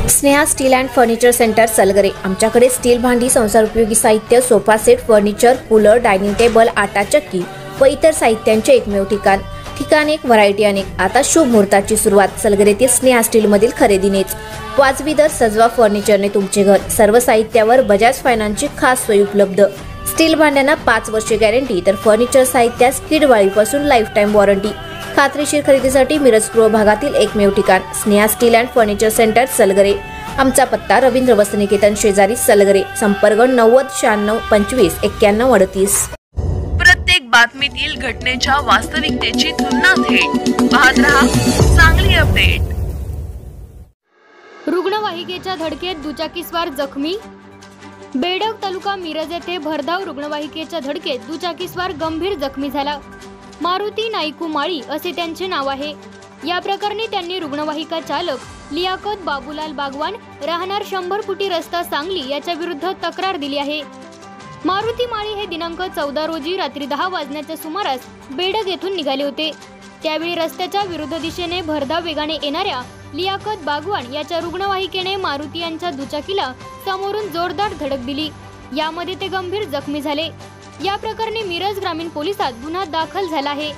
Sneha steel and furniture centre Salgare. आमच्याकडे steel भांडी, संसार उपयोगी साहित्य, sofa set, furniture, cooler, dining table, आटा चक्की व इतर साहित्यांचे एकमेव ठिकाण एक, व्हरायटी अनेक। आता शुभ मुहूर्ताची सुरुवात सलगरेतील स्नेहा स्टील मधील खरेदीनेच। वाजवी दर, सजवा फर्निचरने तुमचे घर। सर्व साहित्यावर बजाज फायनान्सची खास सोय उपलब्ध। स्टील भांड्यांना 5 वर्षे गॅरंटी, तर फर्निचर साहित्यास किडवाळीपासून लाईफ टाइम वॉरंटी। खात्रीशीर खरेदीसाठी मिरज पूर्व भागातील एकमेव ठिकाण Sneha steel and furniture centre Salgare. आमचा पत्ता रवींद्र वस्त्रनिकेतन शेजारी सलगरे। संपर्क 90 96 25 91 38। प्रत्येक बातमीतील घटनेच्या वास्तविकतेची तुलना थेट पाहत रहा चांगली अपडेट। रुग्णवाहिकेच्या धडकेत दुचाकीस्वार जखमी। बेडग तालुका मिरज येथे भरधाव रुग्णवाहिकेच्या धडकेत दुचाकीस्वार गंभीर जखमी झाला। मारुती नाईकू माळी असे त्यांचे नाव आहे। या प्रकरणी त्यांनी रुग्णवाहिका चालक लियाकत बाबूलाल बागवान राहणार 100 फुटी रस्ता सांगली याच्या विरुद्ध तक्रार दिली आहे। मारुती माळी हे दिनांक 14 रोजी रात्री 10 वाजण्याच्या सुमारास बेडग येथून निघाले होते। त्यावेळी रस्त्याच्या विरुद्ध दिशेने भरधाव वेगाने येणाऱ्या लियाकत बागवान याच्या रुग्णवाहिकेने मारुती यांच्या दुचाकीला समोरून जोरदार धडक दिली। यामध्ये ते गंभीर जखमी झाले। या प्रकरणी मिरज ग्रामीण पोलिसात गुन्हा दाखल झाला आहे।